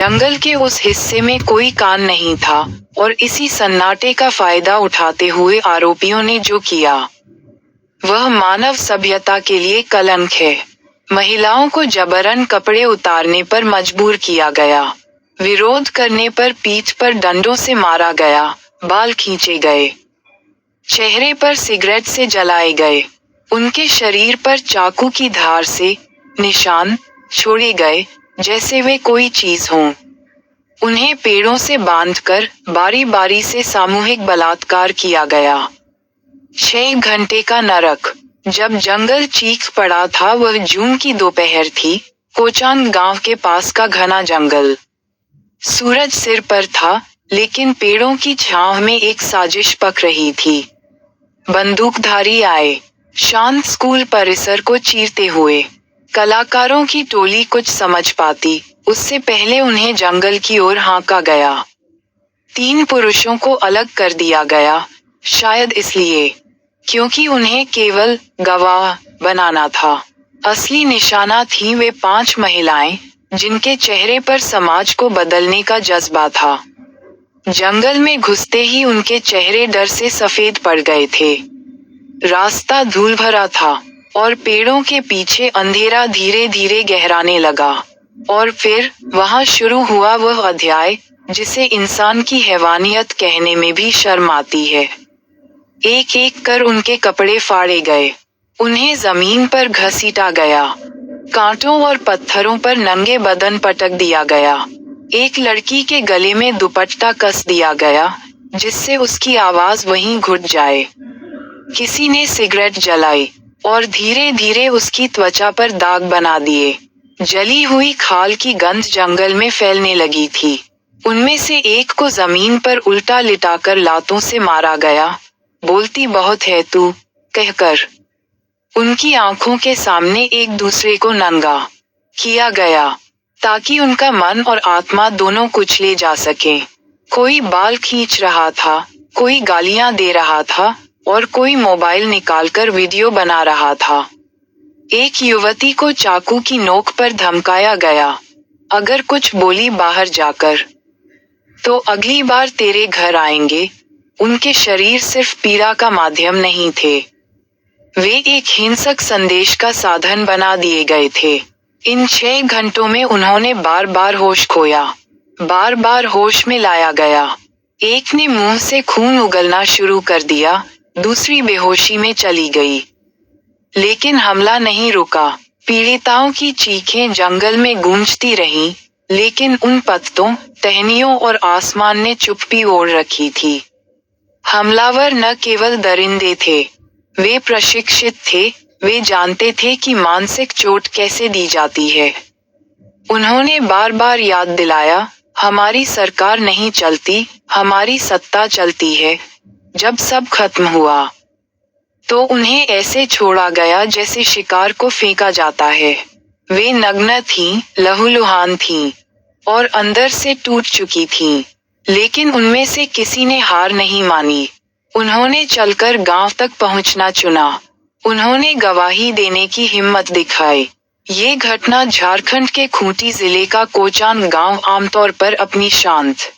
जंगल के उस हिस्से में कोई कान नहीं था और इसी सन्नाटे का फायदा उठाते हुए आरोपियों ने जो किया वह मानव सभ्यता के लिए कलंक है। महिलाओं को जबरन कपड़े उतारने पर मजबूर किया गया, विरोध करने पर पीठ पर डंडों से मारा गया, बाल खींचे गए, चेहरे पर सिगरेट से जलाए गए, उनके शरीर पर चाकू की धार से निशान छोड़े गए जैसे वे कोई चीज हों। उन्हें पेड़ों से बांधकर बारी बारी से सामूहिक बलात्कार किया गया। 6 घंटे का नरक। जब जंगल चीख पड़ा था वह जून की दोपहर थी, कोचांग गांव के पास का घना जंगल। सूरज सिर पर था, लेकिन पेड़ों की छांव में एक साजिश पक रही थी। बंदूकधारी आए, शांत स्कूल परिसर को चीरते हुए। कलाकारों की टोली कुछ समझ पाती, उससे पहले उन्हें जंगल की ओर हाँका गया। 3 पुरुषों को अलग कर दिया गया, शायद इसलिए क्योंकि उन्हें केवल गवाह बनाना था। असली निशाना थी वे 5 महिलाएं, जिनके चेहरे पर समाज को बदलने का जज्बा था। जंगल में घुसते ही उनके चेहरे डर से सफेद पड़ गए थे। रास्ता धूल भरा था और पेड़ों के पीछे अंधेरा धीरे धीरे गहराने लगा। और फिर वहां शुरू हुआ वह अध्याय जिसे इंसान की हैवानियत कहने में भी शर्म आती है। एक एक कर उनके कपड़े फाड़े गए, उन्हें जमीन पर घसीटा गया, कांटों और पत्थरों पर नंगे बदन पटक दिया गया। एक लड़की के गले में दुपट्टा कस दिया गया, जिससे उसकी आवाज वहीं घुट जाए। किसी ने सिगरेट जलाई और धीरे धीरे उसकी त्वचा पर दाग बना दिए। जली हुई खाल की गंध जंगल में फैलने लगी थी। उनमें से एक को जमीन पर उल्टा लिटाकर लातों से मारा गया, बोलती बहुत है तू कहकर। उनकी आंखों के सामने एक दूसरे को नंगा किया गया ताकि उनका मन और आत्मा दोनों कुचले जा सके। कोई बाल खींच रहा था, कोई गालियां दे रहा था और कोई मोबाइल निकालकर वीडियो बना रहा था। एक युवती को चाकू की नोक पर धमकाया गया, अगर कुछ बोली बाहर जाकर तो अगली बार तेरे घर आएंगे। उनके शरीर सिर्फ पीड़ा का माध्यम नहीं थे, वे एक हिंसक संदेश का साधन बना दिए गए थे। इन 6 घंटों में उन्होंने बार बार होश खोया, बार बार होश में लाया गया। एक ने मुंह से खून उगलना शुरू कर दिया, दूसरी बेहोशी में चली गई। लेकिन हमला नहीं रुका। पीड़िताओं की चीखें जंगल में गूंजती रहीं, लेकिन उन पत्तों, टहनियों और आसमान ने चुप्पी ओढ़ रखी थी। हमलावर न केवल दरिंदे थे, वे प्रशिक्षित थे। वे जानते थे कि मानसिक चोट कैसे दी जाती है। उन्होंने बार बार याद दिलाया, हमारी सरकार नहीं चलती, हमारी सत्ता चलती है। जब सब खत्म हुआ तो उन्हें ऐसे छोड़ा गया जैसे शिकार को फेंका जाता है। वे नग्न थीं, लहूलुहान थीं और अंदर से टूट चुकी थीं, लेकिन उनमें से किसी ने हार नहीं मानी। उन्होंने चलकर गांव तक पहुंचना चुना। उन्होंने गवाही देने की हिम्मत दिखाई। ये घटना झारखंड के खूंटी जिले का कोचांग गांव आमतौर पर अपनी शांत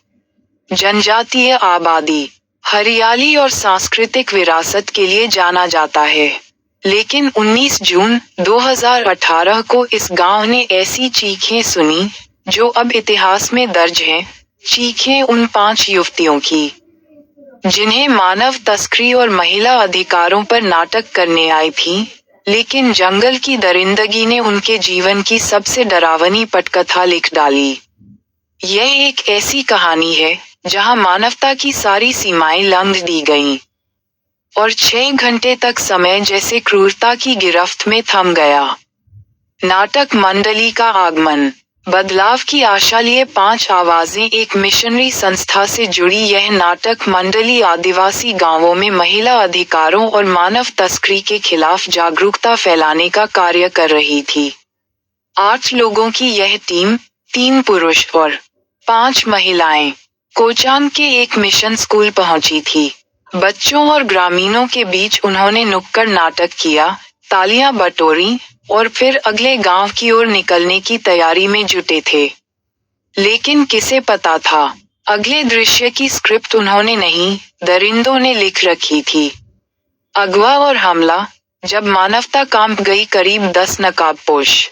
जनजातीय आबादी, हरियाली और सांस्कृतिक विरासत के लिए जाना जाता है। लेकिन 19 जून 2018 को इस गांव ने ऐसी चीखें सुनी जो अब इतिहास में दर्ज हैं। चीखें उन 5 युवतियों की जिन्हें मानव तस्करी और महिला अधिकारों पर नाटक करने आई थीं, लेकिन जंगल की दरिंदगी ने उनके जीवन की सबसे डरावनी पटकथा लिख डाली। यह एक ऐसी कहानी है जहां मानवता की सारी सीमाएं लंघ दी गईं और 6 घंटे तक समय जैसे क्रूरता की गिरफ्त में थम गया। नाटक मंडली का आगमन। बदलाव की आशा लिए 5 आवाजें एक मिशनरी संस्था से जुड़ी यह नाटक मंडली आदिवासी गांवों में महिला अधिकारों और मानव तस्करी के खिलाफ जागरूकता फैलाने का कार्य कर रही थी। 8 लोगों की यह टीम, 3 पुरुष और 5 महिलाएं, कोचांग के एक मिशन स्कूल पहुंची थी। बच्चों और ग्रामीणों के बीच उन्होंने नुक्कड़ नाटक किया, तालियां बटोरी और फिर अगले गांव की ओर निकलने की तैयारी में जुटे थे। लेकिन किसे पता था, अगले दृश्य की स्क्रिप्ट उन्होंने नहीं, दरिंदों ने लिख रखी थी। अगवा और हमला। जब मानवता कांप गई, करीब 10 नकाबपोश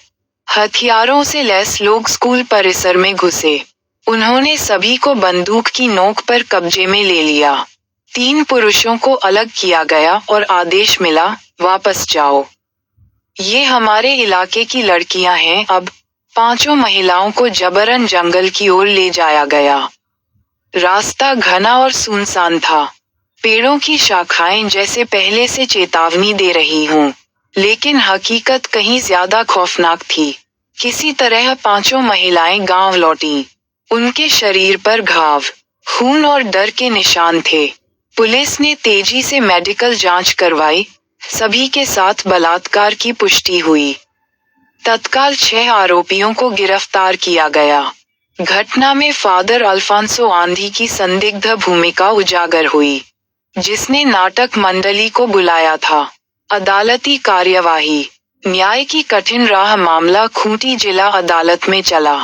हथियारों से लैस लोग स्कूल परिसर में घुसे। उन्होंने सभी को बंदूक की नोक पर कब्जे में ले लिया। 3 पुरुषों को अलग किया गया और आदेश मिला, वापस जाओ। ये हमारे इलाके की लड़कियां हैं। अब 5 महिलाओं को जबरन जंगल की ओर ले जाया गया। रास्ता घना और सुनसान था। पेड़ों की शाखाएं जैसे पहले से चेतावनी दे रही हों, लेकिन हकीकत कहीं ज्यादा खौफनाक थी। किसी तरह 5 महिलाएं गांव लौटीं। उनके शरीर पर घाव, खून और डर के निशान थे। पुलिस ने तेजी से मेडिकल जांच करवाई। सभी के साथ बलात्कार की पुष्टि हुई। तत्काल 6 आरोपियों को गिरफ्तार किया गया। घटना में फादर अल्फांसो आंधी की संदिग्ध भूमिका उजागर हुई, जिसने नाटक मंडली को बुलाया था। अदालती कार्यवाही। न्याय की कठिन राह। मामला खूंटी जिला अदालत में चला।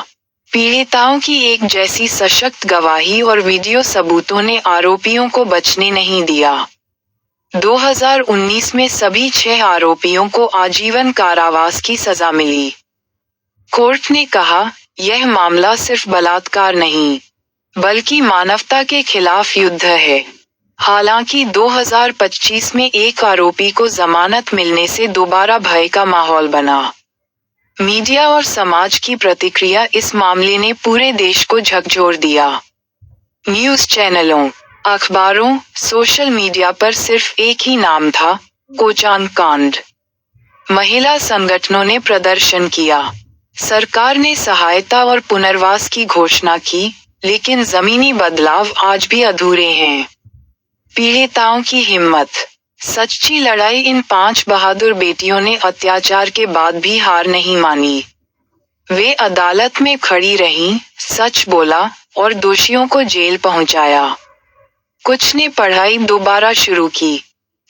पीड़िताओं की एक जैसी सशक्त गवाही और वीडियो सबूतों ने आरोपियों को बचने नहीं दिया। 2019 में सभी 6 आरोपियों को आजीवन कारावास की सजा मिली। कोर्ट ने कहा, यह मामला सिर्फ बलात्कार नहीं, बल्कि मानवता के खिलाफ युद्ध है। हालांकि 2025 में एक आरोपी को जमानत मिलने से दोबारा भय का माहौल बना। मीडिया और समाज की प्रतिक्रिया। इस मामले ने पूरे देश को झकझोर दिया। न्यूज चैनलों, अखबारों, सोशल मीडिया पर सिर्फ एक ही नाम था, कोचान कांड। महिला संगठनों ने प्रदर्शन किया। सरकार ने सहायता और पुनर्वास की घोषणा की, लेकिन जमीनी बदलाव आज भी अधूरे हैं। पीड़िताओं की हिम्मत। सच्ची लड़ाई। इन 5 बहादुर बेटियों ने अत्याचार के बाद भी हार नहीं मानी। वे अदालत में खड़ी रहीं, सच बोला और दोषियों को जेल पहुंचाया। कुछ ने पढ़ाई दोबारा शुरू की,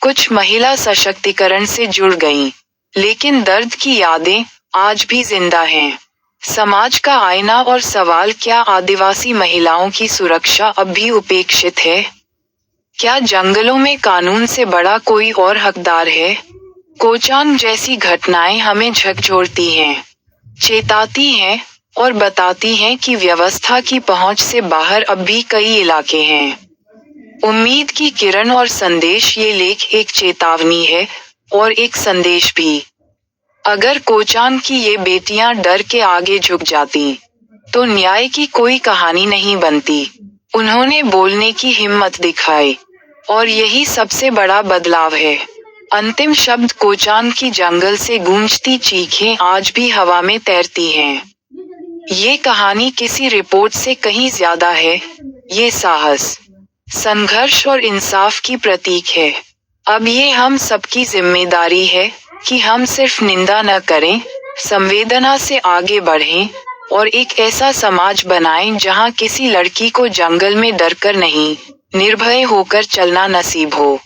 कुछ महिला सशक्तिकरण से जुड़ गईं, लेकिन दर्द की यादें आज भी जिंदा हैं। समाज का आईना और सवाल, क्या आदिवासी महिलाओं की सुरक्षा अब भी उपेक्षित है? क्या जंगलों में कानून से बड़ा कोई और हकदार है? कोचान जैसी घटनाएं हमें झकझोरती हैं, चेताती हैं और बताती हैं कि व्यवस्था की पहुंच से बाहर अब भी कई इलाके हैं। उम्मीद की किरण और संदेश। ये लेख एक चेतावनी है और एक संदेश भी। अगर कोचान की ये बेटियां डर के आगे झुक जाती, तो न्याय की कोई कहानी नहीं बनती। उन्होंने बोलने की हिम्मत दिखाई, और यही सबसे बड़ा बदलाव है। अंतिम शब्द। कोचान की जंगल से गूंजती चीखें आज भी हवा में तैरती हैं। ये कहानी किसी रिपोर्ट से कहीं ज्यादा है। ये साहस, संघर्ष और इंसाफ की प्रतीक है। अब ये हम सबकी जिम्मेदारी है कि हम सिर्फ निंदा न करें, संवेदना से आगे बढ़ें और एक ऐसा समाज बनाएं जहां किसी लड़की को जंगल में डरकर नहीं, निर्भय होकर चलना नसीब हो।